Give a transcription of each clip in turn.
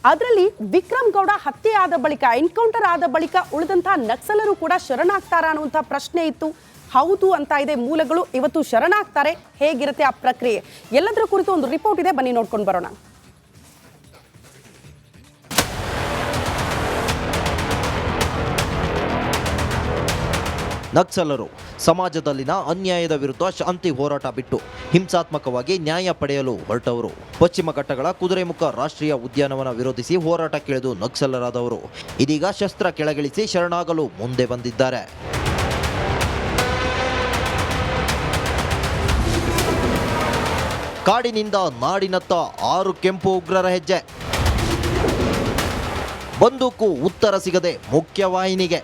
ಅದರಲ್ಲಿ ವಿಕ್ರಮ್ ಗೌಡ ಹತ್ಯೆ ಆದ ಬಳಿಕ ಎನ್ಕೌಂಟರ್ ಆದ ಬಳಿಕ ಉಳಿದಂತಹ ನಕ್ಸಲರು ಕೂಡ ಶರಣಾಗ್ತಾರಾ ಅನ್ನುವಂಥ ಪ್ರಶ್ನೆ ಇತ್ತು. ಹೌದು ಅಂತ ಇದೆ ಮೂಲಗಳು. ಇವತ್ತು ಶರಣಾಗ್ತಾರೆ. ಹೇಗಿರುತ್ತೆ ಆ ಪ್ರಕ್ರಿಯೆ ಎಲ್ಲದರ ಕುರಿತು ಒಂದು ರಿಪೋರ್ಟ್ ಇದೆ, ಬನ್ನಿ ನೋಡ್ಕೊಂಡು ಬರೋಣ. ನಕ್ಸಲರು ಸಮಾಜದಲ್ಲಿನ ಅನ್ಯಾಯದ ವಿರುದ್ಧ ಶಾಂತಿ ಹೋರಾಟ ಬಿಟ್ಟು ಹಿಂಸಾತ್ಮಕವಾಗಿ ನ್ಯಾಯ ಪಡೆಯಲು ಹೊರಟವರು. ಪಶ್ಚಿಮ ಘಟ್ಟಗಳ ಕುದುರೆಮುಖ ರಾಷ್ಟ್ರೀಯ ಉದ್ಯಾನವನ ವಿರೋಧಿಸಿ ಹೋರಾಟಕ್ಕಿಳಿದು ನಕ್ಸಲರಾದವರು ಇದೀಗ ಶಸ್ತ್ರ ಕೆಳಗಿಳಿಸಿ ಶರಣಾಗಲು ಮುಂದೆ ಬಂದಿದ್ದಾರೆ. ಕಾಡಿನಿಂದ ನಾಡಿನತ್ತ 6 ಕೆಂಪು ಉಗ್ರರ ಹೆಜ್ಜೆ. ಬಂದೂಕು ಉತ್ತರ ಸಿಗದೆ ಮುಖ್ಯವಾಹಿನಿಗೆ.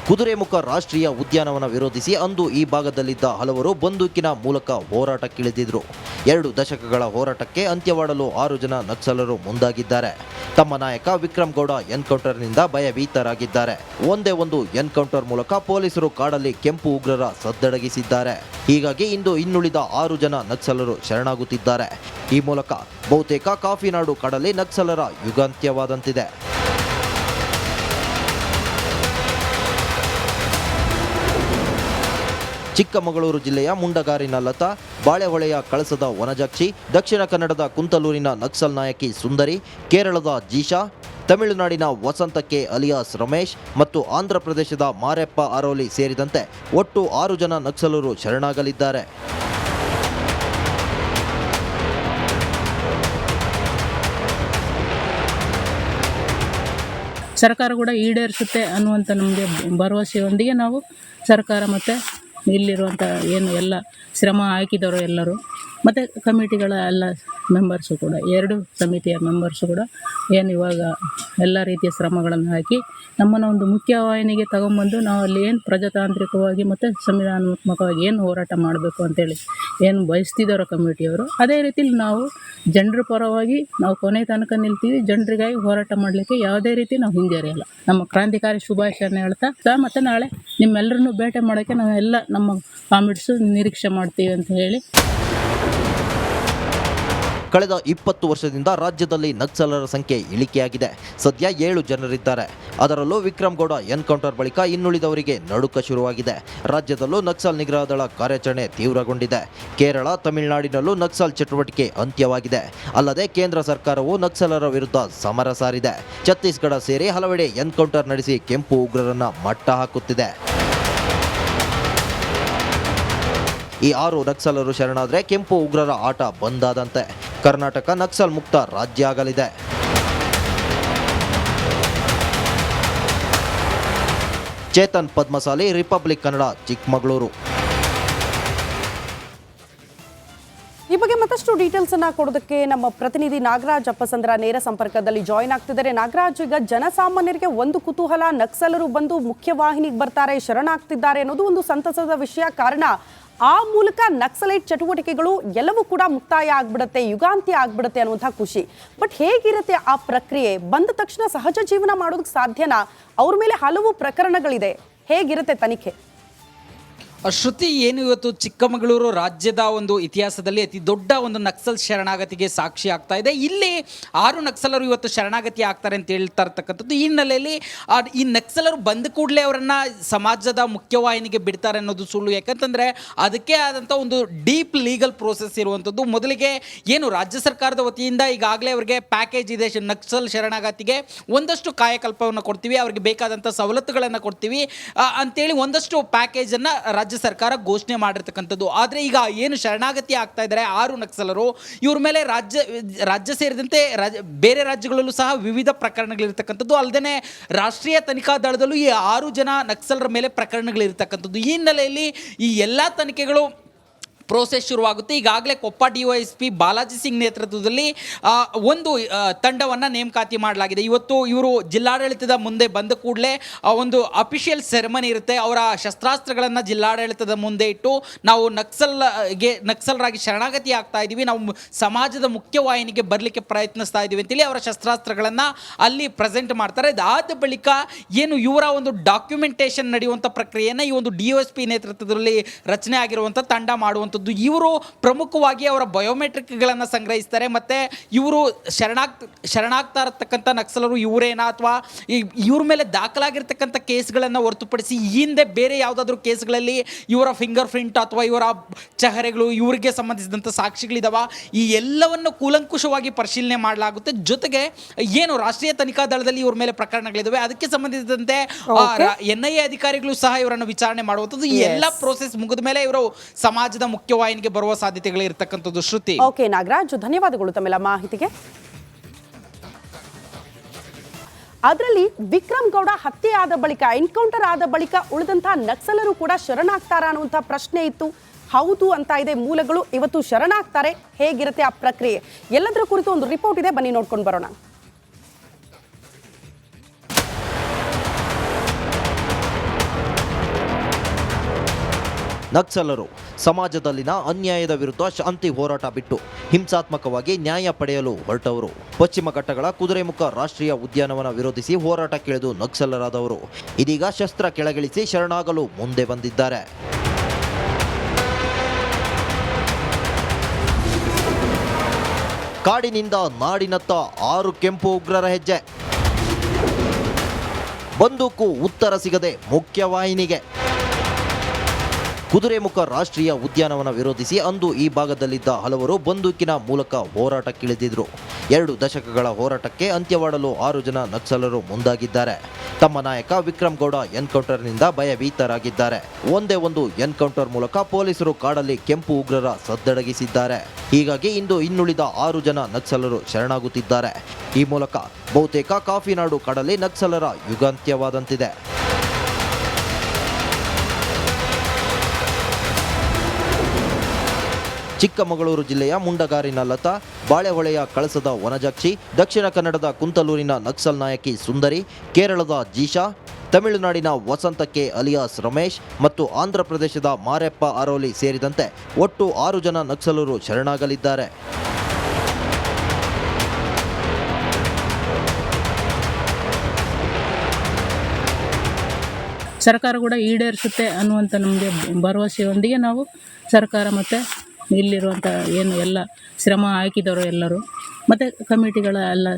ಕುದುರೆಮುಖ ರಾಷ್ಟ್ರೀಯ ಉದ್ಯಾನವನ ವಿರೋಧಿಸಿ ಅಂದು ಈ ಭಾಗದಲ್ಲಿದ್ದ ಹಲವರು ಬಂದೂಕಿನ ಮೂಲಕ ಹೋರಾಟಕ್ಕಿಳಿದಿದ್ರು. 2 ದಶಕಗಳ ಹೋರಾಟಕ್ಕೆ ಅಂತ್ಯವಾಡಲು 6 ಜನ ನಕ್ಸಲರು ಮುಂದಾಗಿದ್ದಾರೆ. ತಮ್ಮ ನಾಯಕ ವಿಕ್ರಮ್ ಗೌಡ ಎನ್ಕೌಂಟರ್ನಿಂದ ಭಯಭೀತರಾಗಿದ್ದಾರೆ. ಒಂದೇ ಒಂದು ಎನ್ಕೌಂಟರ್ ಮೂಲಕ ಪೊಲೀಸರು ಕಾಡಲ್ಲಿ ಕೆಂಪು ಉಗ್ರರ ಸದ್ದಡಗಿಸಿದ್ದಾರೆ. ಹೀಗಾಗಿ ಇಂದು ಇನ್ನುಳಿದ 6 ಜನ ನಕ್ಸಲರು ಶರಣಾಗುತ್ತಿದ್ದಾರೆ. ಈ ಮೂಲಕ ಬಹುತೇಕ ಕಾಫಿನಾಡು ಕಾಡಲ್ಲಿ ನಕ್ಸಲರ ಯುಗಾಂತ್ಯವಾದಂತಿದೆ. ಚಿಕ್ಕಮಗಳೂರು ಜಿಲ್ಲೆಯ ಮುಂಡಗಾರಿನ ಲತಾ, ಬಾಳೆಹೊಳೆಯ ಕಳಸದ ವನಜಾಕ್ಷಿ, ದಕ್ಷಿಣ ಕನ್ನಡದ ಕುಂತಲೂರಿನ ನಕ್ಸಲ್ ನಾಯಕಿ ಸುಂದರಿ, ಕೇರಳದ ಜೀಶಾ, ತಮಿಳುನಾಡಿನ ವಸಂತಕ್ಕೆ ಅಲಿಯಾಸ್ ರಮೇಶ್ ಮತ್ತು ಆಂಧ್ರ ಪ್ರದೇಶದ ಮಾರೆಪ್ಪ ಅರೋಲಿ ಸೇರಿದಂತೆ ಒಟ್ಟು 6 ಜನ ನಕ್ಸಲರು ಶರಣಾಗಲಿದ್ದಾರೆ. ಸರ್ಕಾರ ಕೂಡ ಈಡೇರಿಸುತ್ತೆ ಅನ್ನುವಂಥ ನಮಗೆ ಭರವಸೆಯೊಂದಿಗೆ ನಾವು ಸರ್ಕಾರ ಮತ್ತು ಇಲ್ಲಿರುವಂಥ ಏನು ಎಲ್ಲ ಶ್ರಮ ಹಾಕಿದವರು ಎಲ್ಲರೂ ಮತ್ತು ಕಮಿಟಿಗಳ ಎಲ್ಲ ಮೆಂಬರ್ಸು ಕೂಡ 2 ಸಮಿತಿಯ ಮೆಂಬರ್ಸು ಕೂಡ ಏನು ಇವಾಗ ಎಲ್ಲ ರೀತಿಯ ಶ್ರಮಗಳನ್ನು ಹಾಕಿ ನಮ್ಮನ್ನು ಒಂದು ಮುಖ್ಯವಾಹಿನಿಗೆ ತಗೊಂಬಂದು ನಾವು ಅಲ್ಲಿ ಏನು ಪ್ರಜಾತಾಂತ್ರಿಕವಾಗಿ ಮತ್ತು ಸಂವಿಧಾನಾತ್ಮಕವಾಗಿ ಏನು ಹೋರಾಟ ಮಾಡಬೇಕು ಅಂತೇಳಿ ಏನು ಬಯಸ್ತಿದ್ದಾರೋ ಕಮಿಟಿಯವರು, ಅದೇ ರೀತಿಲಿ ನಾವು ಜನರ ಪರವಾಗಿ ನಾವು ಕೊನೆ ತನಕ ನಿಲ್ತೀವಿ. ಜನರಿಗಾಗಿ ಹೋರಾಟ ಮಾಡಲಿಕ್ಕೆ ಯಾವುದೇ ರೀತಿ ನಾವು ಹಿಂಜರಿಯಲ್ಲ. ನಮ್ಮ ಕ್ರಾಂತಿಕಾರಿ ಶುಭಾಶಯನ ಹೇಳ್ತಾ ಮತ್ತು ನಾಳೆ ನಿಮ್ಮೆಲ್ಲರನ್ನೂ ಭೇಟಿ ಮಾಡೋಕ್ಕೆ ನಾವೆಲ್ಲ ನಮ್ಮ ಕಾಮಿಡ್ಸು ನಿರೀಕ್ಷೆ ಮಾಡ್ತೀವಿ ಅಂತ ಹೇಳಿ. ಕಳೆದ 20 ವರ್ಷದಿಂದ ರಾಜ್ಯದಲ್ಲಿ ನಕ್ಸಲರ ಸಂಖ್ಯೆ ಇಳಿಕೆಯಾಗಿದೆ. ಸದ್ಯ 7 ಜನರಿದ್ದಾರೆ. ಅದರಲ್ಲೂ ವಿಕ್ರಮ್ ಗೌಡ ಎನ್ಕೌಂಟರ್ ಬಳಿಕ ಇನ್ನುಳಿದವರಿಗೆ ನಡುಕ ಶುರುವಾಗಿದೆ. ರಾಜ್ಯದಲ್ಲೂ ನಕ್ಸಲ್ ನಿಗ್ರಹ ದಳ ಕಾರ್ಯಾಚರಣೆ ತೀವ್ರಗೊಂಡಿದೆ. ಕೇರಳ, ತಮಿಳುನಾಡಿನಲ್ಲೂ ನಕ್ಸಲ್ ಚಟುವಟಿಕೆ ಅಂತ್ಯವಾಗಿದೆ. ಅಲ್ಲದೆ ಕೇಂದ್ರ ಸರ್ಕಾರವು ನಕ್ಸಲರ ವಿರುದ್ಧ ಸಮರ ಸಾರಿದೆ. ಛತ್ತೀಸ್ಗಢ ಸೇರಿ ಹಲವೆಡೆ ಎನ್ಕೌಂಟರ್ ನಡೆಸಿ ಕೆಂಪು ಉಗ್ರರನ್ನ ಮಟ್ಟ ಹಾಕುತ್ತಿದೆ. ಈ 6 ನಕ್ಸಲರು ಶರಣಾದರೆ ಕೆಂಪು ಉಗ್ರರ ಆಟ ಬಂದಾದಂತೆ. ಕರ್ನಾಟಕ ನಕ್ಸಲ್ ಮುಕ್ತ ರಾಜ್ಯ ಆಗಲಿದೆ. ಚೇತನ್ ಪದ್ಮಸಾಲಿ, ರಿಪಬ್ಲಿಕ್ ಕನ್ನಡ, ಚಿಕ್ಕಮಗಳೂರು. ಈ ಬಗ್ಗೆ ಮತ್ತಷ್ಟು ಡೀಟೇಲ್ಸ್ ಅನ್ನ ಕೊಡೋದಕ್ಕೆ ನಮ್ಮ ಪ್ರತಿನಿಧಿ ನಾಗರಾಜ್ ಅಪ್ಪಸಂದ್ರ ನೇರ ಸಂಪರ್ಕದಲ್ಲಿ ಜಾಯಿನ್ ಆಗ್ತಿದ್ದಾರೆ. ನಾಗರಾಜ್, ಈಗ ಜನಸಾಮಾನ್ಯರಿಗೆ ಒಂದು ಕುತೂಹಲ, ನಕ್ಸಲರು ಬಂದು ಮುಖ್ಯವಾಹಿನಿಗೆ ಬರ್ತಾರೆ, ಶರಣಾಗ್ತಿದ್ದಾರೆ ಅನ್ನೋದು ಒಂದು ಸಂತಸದ ವಿಷಯ. ಕಾರಣ ಆ ಮೂಲಕ ನಕ್ಸಲೈಟ್ ಚಟುವಟಿಕೆಗಳು ಎಲ್ಲವೂ ಕೂಡ ಮುಕ್ತಾಯ ಆಗ್ಬಿಡುತ್ತೆ, ಯುಗಾಂತ್ಯ ಆಗ್ಬಿಡುತ್ತೆ ಅನ್ನುವಂಥ ಖುಷಿ. ಬಟ್ ಹೇಗಿರುತ್ತೆ ಆ ಪ್ರಕ್ರಿಯೆ? ಬಂದ ತಕ್ಷಣ ಸಹಜ ಜೀವನ ಮಾಡೋದಕ್ಕೆ ಸಾಧ್ಯನಾ? ಅವ್ರ ಮೇಲೆ ಹಲವು ಪ್ರಕರಣಗಳಿದೆ. ಹೇಗಿರುತ್ತೆ ತನಿಖೆ? ಶ್ರುತಿ, ಏನು ಇವತ್ತು ಚಿಕ್ಕಮಗಳೂರು ರಾಜ್ಯದ ಒಂದು ಇತಿಹಾಸದಲ್ಲಿ ಅತಿ ದೊಡ್ಡ ಒಂದು ನಕ್ಸಲ್ ಶರಣಾಗತಿಗೆ ಸಾಕ್ಷಿ ಆಗ್ತಾ ಇದೆ. ಇಲ್ಲಿ 6 ನಕ್ಸಲರು ಇವತ್ತು ಶರಣಾಗತಿ ಆಗ್ತಾರೆ ಅಂತ ಹೇಳ್ತಾ ಇರ್ತಕ್ಕಂಥದ್ದು. ಈ ಹಿನ್ನೆಲೆಯಲ್ಲಿ ಈ ನಕ್ಸಲರು ಬಂದ ಕೂಡಲೇ ಅವರನ್ನು ಸಮಾಜದ ಮುಖ್ಯವಾಹಿನಿಗೆ ಬಿಡ್ತಾರೆ ಅನ್ನೋದು ಸುಳ್ಳು. ಯಾಕಂತಂದರೆ ಅದಕ್ಕೆ ಆದಂಥ ಒಂದು ಡೀಪ್ ಲೀಗಲ್ ಪ್ರೋಸೆಸ್ ಇರುವಂಥದ್ದು. ಮೊದಲಿಗೆ ಏನು ರಾಜ್ಯ ಸರ್ಕಾರದ ವತಿಯಿಂದ ಈಗಾಗಲೇ ಅವರಿಗೆ ಪ್ಯಾಕೇಜ್ ಇದೆ. ನಕ್ಸಲ್ ಶರಣಾಗತಿಗೆ ಒಂದಷ್ಟು ಕಾಯಕಲ್ಪವನ್ನು ಕೊಡ್ತೀವಿ, ಅವ್ರಿಗೆ ಬೇಕಾದಂಥ ಸವಲತ್ತುಗಳನ್ನು ಕೊಡ್ತೀವಿ ಅಂತೇಳಿ ಒಂದಷ್ಟು ಪ್ಯಾಕೇಜನ್ನು ರಾಜ್ಯ ಸರ್ಕಾರ ಘೋಷಣೆ ಮಾಡಿರ್ತಕ್ಕಂಥದ್ದು. ಆದರೆ ಈಗ ಏನು ಶರಣಾಗತಿ ಆಗ್ತಾ ಇದ್ದಾರೆ 6 ನಕ್ಸಲರು, ಇವ್ರ ಮೇಲೆ ರಾಜ್ಯ ಸೇರಿದಂತೆ ಬೇರೆ ರಾಜ್ಯಗಳಲ್ಲೂ ಸಹ ವಿವಿಧ ಪ್ರಕರಣಗಳಿರ್ತಕ್ಕಂಥದ್ದು. ಅಲ್ಲದೆ ರಾಷ್ಟ್ರೀಯ ತನಿಖಾ ದಳದಲ್ಲೂ ಈ 6 ಜನ ನಕ್ಸಲರ ಮೇಲೆ ಪ್ರಕರಣಗಳಿರ್ತಕ್ಕಂಥದ್ದು. ಈ ಹಿನ್ನೆಲೆಯಲ್ಲಿ ಈ ಎಲ್ಲ ತನಿಖೆಗಳು ಪ್ರೋಸೆಸ್ ಶುರುವಾಗುತ್ತೆ. ಈಗಾಗಲೇ ಕೊಪ್ಪ DYSP ಬಾಲಾಜಿ ಸಿಂಗ್ ನೇತೃತ್ವದಲ್ಲಿ ಒಂದು ತಂಡವನ್ನು ನೇಮಕಾತಿ ಮಾಡಲಾಗಿದೆ. ಇವತ್ತು ಇವರು ಜಿಲ್ಲಾಡಳಿತದ ಮುಂದೆ ಬಂದ ಕೂಡಲೇ ಒಂದು ಅಫಿಷಿಯಲ್ ಸೆರೆಮನಿ ಇರುತ್ತೆ. ಅವರ ಶಸ್ತ್ರಾಸ್ತ್ರಗಳನ್ನು ಜಿಲ್ಲಾಡಳಿತದ ಮುಂದೆ ಇಟ್ಟು ನಾವು ನಕ್ಸಲರಾಗಿ ಶರಣಾಗತಿ ಆಗ್ತಾ ಇದ್ದೀವಿ, ನಾವು ಸಮಾಜದ ಮುಖ್ಯವಾಹಿನಿಗೆ ಬರಲಿಕ್ಕೆ ಪ್ರಯತ್ನಿಸ್ತಾ ಇದ್ದೀವಿ ಅಂತೇಳಿ ಅವರ ಶಸ್ತ್ರಾಸ್ತ್ರಗಳನ್ನು ಅಲ್ಲಿ ಪ್ರೆಸೆಂಟ್ ಮಾಡ್ತಾರೆ. ಅದಾದ ಬಳಿಕ ಏನು ಇವರ ಒಂದು ಡಾಕ್ಯುಮೆಂಟೇಷನ್ ನಡೆಯುವಂಥ ಪ್ರಕ್ರಿಯೆಯನ್ನು ಈ ಒಂದು DOSP ನೇತೃತ್ವದಲ್ಲಿ ರಚನೆ ಆಗಿರುವಂಥ ತಂಡ ಮಾಡುವಂಥದ್ದು ಇರ್ತಕ್ಕಂಥದ್ದು. ಇವರು ಪ್ರಮುಖವಾಗಿ ಅವರ ಬಯೋಮೆಟ್ರಿಕ್ಗಳನ್ನು ಸಂಗ್ರಹಿಸ್ತಾರೆ ಮತ್ತು ಇವರು ಶರಣಾಗ್ತಾ ಇರತಕ್ಕಂಥ ನಕ್ಸಲರು ಇವರೇನಾ ಅಥವಾ ಇವ್ರ ಮೇಲೆ ದಾಖಲಾಗಿರ್ತಕ್ಕಂಥ ಕೇಸ್ಗಳನ್ನು ಹೊರತುಪಡಿಸಿ ಈ ಹಿಂದೆ ಬೇರೆ ಯಾವುದಾದ್ರೂ ಕೇಸ್ಗಳಲ್ಲಿ ಇವರ ಫಿಂಗರ್ ಪ್ರಿಂಟ್ ಅಥವಾ ಇವರ ಚಹರೆಗಳು ಇವರಿಗೆ ಸಂಬಂಧಿಸಿದಂಥ ಸಾಕ್ಷಿಗಳಿದಾವ, ಈ ಎಲ್ಲವನ್ನು ಕೂಲಂಕುಷವಾಗಿ ಪರಿಶೀಲನೆ ಮಾಡಲಾಗುತ್ತೆ. ಜೊತೆಗೆ ಏನು ರಾಷ್ಟ್ರೀಯ ತನಿಖಾ ದಳದಲ್ಲಿ ಇವ್ರ ಮೇಲೆ ಪ್ರಕರಣಗಳಿದಾವೆ, ಅದಕ್ಕೆ ಸಂಬಂಧಿಸಿದಂತೆ NIA ಅಧಿಕಾರಿಗಳು ಸಹ ಇವರನ್ನು ವಿಚಾರಣೆ ಮಾಡುವಂಥದ್ದು. ಈ ಎಲ್ಲ ಪ್ರೋಸೆಸ್ ಮುಗಿದ ಮೇಲೆ ಇವರು ಸಮಾಜದ ಮುಖ್ಯವಾಹಿನಿಗೆ ಬರುವ ಸಾಧ್ಯತೆಗಳು ಇರತಕ್ಕಂಥದ್ದು. ಶ್ರುತಿ. ಓಕೆ ನಾಗರಾಜ್, ಧನ್ಯವಾದಗಳು ತಮ್ಮೆಲ್ಲ ಮಾಹಿತಿಗೆ. ಅದರಲ್ಲಿ ವಿಕ್ರಮ್ ಗೌಡ ಹತ್ಯೆ ಆದ ಬಳಿಕ, ಎನ್ಕೌಂಟರ್ ಆದ ಬಳಿಕ ಉಳಿದಂತಹ ನಕ್ಸಲರು ಕೂಡ ಶರಣಾಗ್ತಾರ ಅನ್ನುವಂಥ ಪ್ರಶ್ನೆ ಇತ್ತು. ಹೌದು ಅಂತ ಇದೆ ಮೂಲಗಳು. ಇವತ್ತು ಶರಣಾಗ್ತಾರೆ. ಹೇಗಿರುತ್ತೆ ಆ ಪ್ರಕ್ರಿಯೆ ಎಲ್ಲದರ ಕುರಿತು ಒಂದು ರಿಪೋರ್ಟ್ ಇದೆ, ಬನ್ನಿ ನೋಡ್ಕೊಂಡು ಬರೋಣ. ನಕ್ಸಲರು ಸಮಾಜದಲ್ಲಿನ ಅನ್ಯಾಯದ ವಿರುದ್ಧ ಶಾಂತಿ ಹೋರಾಟ ಬಿಟ್ಟು ಹಿಂಸಾತ್ಮಕವಾಗಿ ನ್ಯಾಯ ಪಡೆಯಲು ಹೊರಟವರು. ಪಶ್ಚಿಮ ಘಟ್ಟಗಳ ಕುದುರೆಮುಖ ರಾಷ್ಟ್ರೀಯ ಉದ್ಯಾನವನ ವಿರೋಧಿಸಿ ಹೋರಾಟಕ್ಕಿಳಿದು ನಕ್ಸಲರಾದವರು ಇದೀಗ ಶಸ್ತ್ರ ಕೆಳಗಿಳಿಸಿ ಶರಣಾಗಲು ಮುಂದೆ ಬಂದಿದ್ದಾರೆ. ಕಾಡಿನಿಂದ ನಾಡಿನತ್ತ 6 ಕೆಂಪು ಉಗ್ರರ ಹೆಜ್ಜೆ. ಬಂದೂಕು ಉತ್ತರ ಸಿಗದೆ ಮುಖ್ಯವಾಹಿನಿಗೆ. ಕುದುರೆಮುಖ ರಾಷ್ಟ್ರೀಯ ಉದ್ಯಾನವನ ವಿರೋಧಿಸಿ ಅಂದು ಈ ಭಾಗದಲ್ಲಿದ್ದ ಹಲವರು ಬಂದೂಕಿನ ಮೂಲಕ ಹೋರಾಟಕ್ಕಿಳಿದಿದ್ರು. 2 ದಶಕಗಳ ಹೋರಾಟಕ್ಕೆ ಅಂತ್ಯವಾಡಲು 6 ಜನ ನಕ್ಸಲರು ಮುಂದಾಗಿದ್ದಾರೆ. ತಮ್ಮ ನಾಯಕ ವಿಕ್ರಮ್ ಗೌಡ ಎನ್ಕೌಂಟರ್ನಿಂದ ಭಯಭೀತರಾಗಿದ್ದಾರೆ. ಒಂದೇ ಒಂದು ಎನ್ಕೌಂಟರ್ ಮೂಲಕ ಪೊಲೀಸರು ಕಾಡಲ್ಲಿ ಕೆಂಪು ಉಗ್ರರ ಸದ್ದಡಗಿಸಿದ್ದಾರೆ. ಹೀಗಾಗಿ ಇಂದು ಇನ್ನುಳಿದ 6 ಜನ ನಕ್ಸಲರು ಶರಣಾಗುತ್ತಿದ್ದಾರೆ. ಈ ಮೂಲಕ ಬಹುತೇಕ ಕಾಫಿನಾಡು ಕಾಡಲ್ಲಿ ನಕ್ಸಲರ ಯುಗಾಂತ್ಯವಾದಂತಿದೆ. ಚಿಕ್ಕಮಗಳೂರು ಜಿಲ್ಲೆಯ ಮುಂಡಗಾರಿನ ಲತಾ, ಬಾಳೆಹೊಳೆಯ ಕಳಸದ ವನಜಾಕ್ಷಿ, ದಕ್ಷಿಣ ಕನ್ನಡದ ಕುಂತಲೂರಿನ ನಕ್ಸಲ್ ನಾಯಕಿ ಸುಂದರಿ, ಕೇರಳದ ಜೀಶಾ, ತಮಿಳುನಾಡಿನ ವಸಂತಕ್ಕೆ ಅಲಿಯಾಸ್ ರಮೇಶ್ ಮತ್ತು ಆಂಧ್ರ ಪ್ರದೇಶದ ಮಾರೆಪ್ಪ ಅರೋಲಿ ಸೇರಿದಂತೆ ಒಟ್ಟು 6 ಜನ ನಕ್ಸಲರು ಶರಣಾಗಲಿದ್ದಾರೆ. ಸರ್ಕಾರ ಕೂಡ ಈಡೇರಿಸುತ್ತೆ ಅನ್ನುವಂಥ ನಮಗೆ ಭರವಸೆಯೊಂದಿಗೆ ನಾವು ಸರ್ಕಾರ ಮತ್ತು ಇಲ್ಲಿರುವಂಥ ಏನು ಎಲ್ಲ ಶ್ರಮ ಹಾಕಿದವರು ಎಲ್ಲರೂ ಮತ್ತು ಕಮಿಟಿಗಳ ಎಲ್ಲ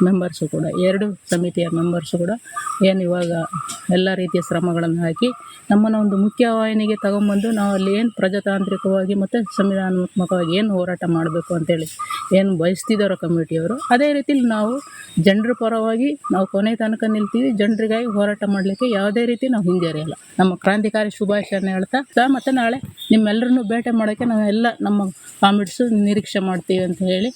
ಮೆಂಬರ್ಸು ಕೂಡ 2 ಸಮಿತಿಯ ಮೆಂಬರ್ಸು ಕೂಡ ಏನು ಇವಾಗ ಎಲ್ಲ ರೀತಿಯ ಶ್ರಮಗಳನ್ನು ಹಾಕಿ ನಮ್ಮನ್ನು ಒಂದು ಮುಖ್ಯವಾಹಿನಿಗೆ ತಗೊಂಬಂದು ನಾವು ಅಲ್ಲಿ ಏನು ಪ್ರಜಾತಾಂತ್ರಿಕವಾಗಿ ಮತ್ತು ಸಂವಿಧಾನಾತ್ಮಕವಾಗಿ ಏನು ಹೋರಾಟ ಮಾಡಬೇಕು ಅಂತೇಳಿ ಏನು ಬಯಸ್ತಿದ್ದಾರೋ ಕಮಿಟಿಯವರು, ಅದೇ ರೀತಿಲಿ ನಾವು ಜನರ ಪರವಾಗಿ ನಾವು ಕೊನೆ ತನಕ ನಿಲ್ತೀವಿ. ಜನರಿಗಾಗಿ ಹೋರಾಟ ಮಾಡಲಿಕ್ಕೆ ಯಾವುದೇ ರೀತಿ ನಾವು ಹಿಂಜರಿಯಲ್ಲ. ನಮ್ಮ ಕ್ರಾಂತಿಕಾರಿ ಶುಭಾಶಯನ ಹೇಳ್ತಾ ಮತ್ತು ನಾಳೆ ನಿಮ್ಮೆಲ್ಲರನ್ನೂ ಭೇಟಿ ಮಾಡೋಕ್ಕೆ ನಾವೆಲ್ಲ ನಮ್ಮ ಕಾಮಿಡ್ಸು ನಿರೀಕ್ಷೆ ಮಾಡ್ತೀವಿ ಅಂತ ಹೇಳಿ.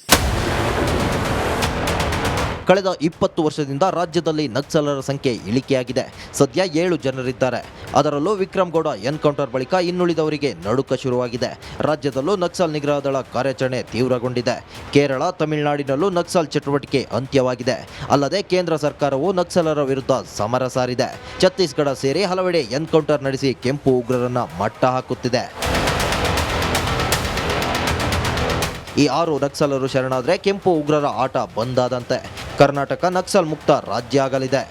ಕಳೆದ 20 ವರ್ಷದಿಂದ ರಾಜ್ಯದಲ್ಲಿ ನಕ್ಸಲರ ಸಂಖ್ಯೆ ಇಳಿಕೆಯಾಗಿದೆ. ಸದ್ಯ 7 ಜನರಿದ್ದಾರೆ. ಅದರಲ್ಲೂ ವಿಕ್ರಮ್ ಗೌಡ ಎನ್ಕೌಂಟರ್ ಬಳಿಕ ಇನ್ನುಳಿದವರಿಗೆ ನಡುಕ ಶುರುವಾಗಿದೆ. ರಾಜ್ಯದಲ್ಲೂ ನಕ್ಸಲ್ ನಿಗ್ರಹ ದಳ ಕಾರ್ಯಾಚರಣೆ ತೀವ್ರಗೊಂಡಿದೆ. ಕೇರಳ, ತಮಿಳುನಾಡಿನಲ್ಲೂ ನಕ್ಸಲ್ ಚಟುವಟಿಕೆ ಅಂತ್ಯವಾಗಿದೆ. ಅಲ್ಲದೆ ಕೇಂದ್ರ ಸರ್ಕಾರವು ನಕ್ಸಲರ ವಿರುದ್ಧ ಸಮರ ಸಾರಿದೆ. ಛತ್ತೀಸ್ಗಢ ಸೇರಿ ಹಲವೆಡೆ ಎನ್ಕೌಂಟರ್ ನಡೆಸಿ ಕೆಂಪು ಉಗ್ರರನ್ನ ಮಟ್ಟ ಹಾಕುತ್ತಿದೆ. ಈ 6 ನಕ್ಸಲರು ಶರಣಾದರೆ ಕೆಂಪು ಉಗ್ರರ ಆಟ ಬಂದಾದಂತೆ. ಕರ್ನಾಟಕ ನಕ್ಸಲ್ ಮುಕ್ತ ರಾಜ್ಯ ಆಗಲಿದೆ.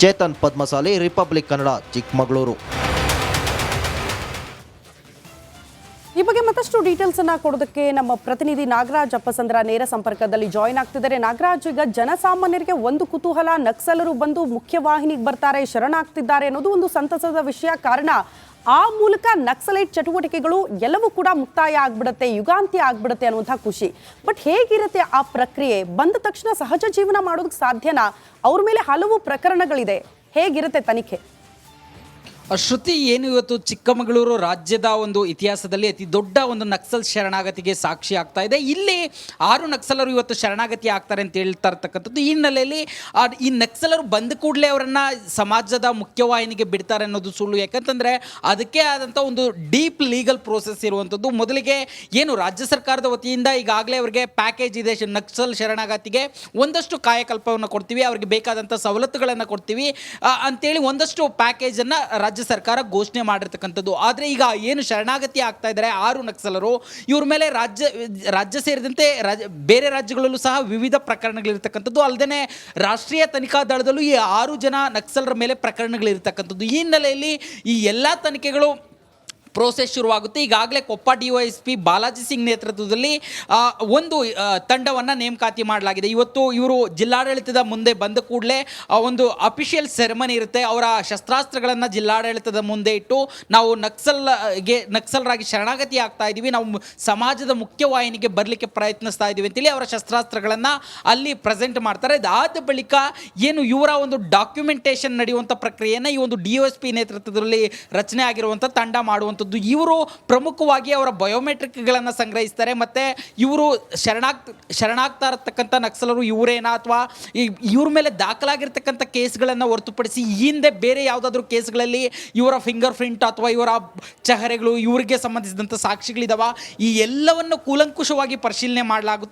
ಚೇತನ್ ಪದ್ಮಸಾಲಿ, ರಿಪಬ್ಲಿಕ್ ಕನ್ನಡ, ಚಿಕ್ಕಮಗಳೂರು. ಈ ಬಗ್ಗೆ ಮತ್ತಷ್ಟು ಡೀಟೇಲ್ಸ್ ಅನ್ನ ಕೊಡೋದಕ್ಕೆ ನಮ್ಮ ಪ್ರತಿನಿಧಿ ನಾಗರಾಜ್ ಅಪ್ಪಸಂದ್ರ ನೇರ ಸಂಪರ್ಕದಲ್ಲಿ ಜಾಯಿನ್ ಆಗ್ತಿದ್ದಾರೆ. ನಾಗರಾಜ್, ಈಗ ಜನಸಾಮಾನ್ಯರಿಗೆ ಒಂದು ಕುತೂಹಲ, ನಕ್ಸಲರು ಬಂದು ಮುಖ್ಯವಾಹಿನಿಗೆ ಬರ್ತಾರೆ, ಶರಣಾಗ್ತಿದ್ದಾರೆ ಅನ್ನೋದು ಒಂದು ಸಂತಸದ ವಿಷಯ. ಕಾರಣ ಆ ಮೂಲಕ ನಕ್ಸಲೈಟ್ ಚಟುವಟಿಕೆಗಳು ಎಲ್ಲವೂ ಕೂಡ ಮುಕ್ತಾಯ ಆಗ್ಬಿಡುತ್ತೆ, ಯುಗಾಂತ್ಯ ಆಗ್ಬಿಡುತ್ತೆ ಅನ್ನುವಂಥ ಖುಷಿ. ಬಟ್ ಹೇಗಿರುತ್ತೆ ಆ ಪ್ರಕ್ರಿಯೆ? ಬಂದ ತಕ್ಷಣ ಸಹಜ ಜೀವನ ಮಾಡೋದಕ್ಕೆ ಸಾಧ್ಯನಾ? ಅವ್ರ ಮೇಲೆ ಹಲವು ಪ್ರಕರಣಗಳಿದೆ. ಹೇಗಿರುತ್ತೆ ತನಿಖೆ? ಶ್ರುತಿ, ಏನು ಇವತ್ತು ಚಿಕ್ಕಮಗಳೂರು ರಾಜ್ಯದ ಒಂದು ಇತಿಹಾಸದಲ್ಲಿ ಅತಿ ದೊಡ್ಡ ಒಂದು ನಕ್ಸಲ್ ಶರಣಾಗತಿಗೆ ಸಾಕ್ಷಿ ಆಗ್ತಾ ಇದೆ. ಇಲ್ಲಿ 6 ನಕ್ಸಲರು ಇವತ್ತು ಶರಣಾಗತಿ ಆಗ್ತಾರೆ ಅಂತ ಹೇಳ್ತಾ ಇರ್ತಕ್ಕಂಥದ್ದು. ಈ ಹಿನ್ನೆಲೆಯಲ್ಲಿ ಈ ನಕ್ಸಲರು ಬಂದ ಕೂಡಲೇ ಅವರನ್ನು ಸಮಾಜದ ಮುಖ್ಯವಾಹಿನಿಗೆ ಬಿಡ್ತಾರೆ ಅನ್ನೋದು ಸುಳ್ಳು. ಯಾಕಂತಂದರೆ ಅದಕ್ಕೆ ಆದಂಥ ಒಂದು ಡೀಪ್ ಲೀಗಲ್ ಪ್ರೋಸೆಸ್ ಇರುವಂಥದ್ದು. ಮೊದಲಿಗೆ ಏನು ರಾಜ್ಯ ಸರ್ಕಾರದ ವತಿಯಿಂದ ಈಗಾಗಲೇ ಅವರಿಗೆ ಪ್ಯಾಕೇಜ್ ಇದೆ. ನಕ್ಸಲ್ ಶರಣಾಗತಿಗೆ ಒಂದಷ್ಟು ಕಾಯಕಲ್ಪವನ್ನು ಕೊಡ್ತೀವಿ, ಅವರಿಗೆ ಬೇಕಾದಂಥ ಸವಲತ್ತುಗಳನ್ನು ಕೊಡ್ತೀವಿ ಅಂತೇಳಿ ಒಂದಷ್ಟು ಪ್ಯಾಕೇಜನ್ನು ರಾಜ್ಯ ರಾಜ್ಯ ಸರ್ಕಾರ ಘೋಷಣೆ ಮಾಡಿರ್ತಕ್ಕಂಥದ್ದು. ಆದರೆ ಈಗ ಏನು ಶರಣಾಗತಿ ಆಗ್ತಾ ಇದ್ದಾರೆ 6 ನಕ್ಸಲರು, ಇವ್ರ ಮೇಲೆ ರಾಜ್ಯ ಸೇರಿದಂತೆ ಬೇರೆ ರಾಜ್ಯಗಳಲ್ಲೂ ಸಹ ವಿವಿಧ ಪ್ರಕರಣಗಳಿರ್ತಕ್ಕಂಥದ್ದು. ಅಲ್ಲದೆ ರಾಷ್ಟ್ರೀಯ ತನಿಖಾ ದಳದಲ್ಲೂ ಈ 6 ಜನ ನಕ್ಸಲರ ಮೇಲೆ ಪ್ರಕರಣಗಳಿರ್ತಕ್ಕಂಥದ್ದು. ಈ ಹಿನ್ನೆಲೆಯಲ್ಲಿ ಈ ಎಲ್ಲ ತನಿಖೆಗಳು ಪ್ರೋಸೆಸ್ ಶುರುವಾಗುತ್ತೆ. ಈಗಾಗಲೇ ಕೊಪ್ಪ DYSP ಬಾಲಾಜಿ ಸಿಂಗ್ ನೇತೃತ್ವದಲ್ಲಿ ಒಂದು ತಂಡವನ್ನು ನೇಮಕಾತಿ ಮಾಡಲಾಗಿದೆ. ಇವತ್ತು ಇವರು ಜಿಲ್ಲಾಡಳಿತದ ಮುಂದೆ ಬಂದ ಕೂಡಲೇ ಒಂದು ಅಫಿಷಿಯಲ್ ಸೆರೆಮನಿ ಇರುತ್ತೆ. ಅವರ ಶಸ್ತ್ರಾಸ್ತ್ರಗಳನ್ನು ಜಿಲ್ಲಾಡಳಿತದ ಮುಂದೆ ಇಟ್ಟು ನಾವು ನಕ್ಸಲರಾಗಿ ಶರಣಾಗತಿ ಆಗ್ತಾ ಇದ್ದೀವಿ, ನಾವು ಸಮಾಜದ ಮುಖ್ಯವಾಹಿನಿಗೆ ಬರಲಿಕ್ಕೆ ಪ್ರಯತ್ನಿಸ್ತಾ ಇದ್ದೀವಿ ಅಂತೇಳಿ ಅವರ ಶಸ್ತ್ರಾಸ್ತ್ರಗಳನ್ನು ಅಲ್ಲಿ ಪ್ರೆಸೆಂಟ್ ಮಾಡ್ತಾರೆ. ಅದಾದ ಬಳಿಕ ಏನು ಇವರ ಒಂದು ಡಾಕ್ಯುಮೆಂಟೇಷನ್ ನಡೆಯುವಂಥ ಪ್ರಕ್ರಿಯೆಯನ್ನು ಈ ಒಂದು DYSP ನೇತೃತ್ವದಲ್ಲಿ ರಚನೆ ಆಗಿರುವಂಥ ತಂಡ ಮಾಡುವಂಥ ಇವರು ಪ್ರಮುಖವಾಗಿ ಅವರ ಬಯೋಮೆಟ್ರಿಕ್ಗಳನ್ನು ಸಂಗ್ರಹಿಸ್ತಾರೆ. ಮತ್ತು ಇವರು ಶರಣಾಗ್ತಾ ಇರತಕ್ಕಂಥ ನಕ್ಸಲರು ಇವರೇನಾ ಅಥವಾ ಇವ್ರ ಮೇಲೆ ದಾಖಲಾಗಿರ್ತಕ್ಕಂಥ ಕೇಸ್ಗಳನ್ನು ಹೊರತುಪಡಿಸಿ ಈ ಹಿಂದೆ ಬೇರೆ ಯಾವುದಾದ್ರೂ ಕೇಸ್ಗಳಲ್ಲಿ ಇವರ ಫಿಂಗರ್ ಪ್ರಿಂಟ್ ಅಥವಾ ಇವರ ಚಹರೆಗಳು ಇವರಿಗೆ ಸಂಬಂಧಿಸಿದಂಥ ಸಾಕ್ಷಿಗಳಿದಾವ, ಈ ಎಲ್ಲವನ್ನು ಕೂಲಂಕುಷವಾಗಿ ಪರಿಶೀಲನೆ ಮಾಡಲಾಗುತ್ತೆ.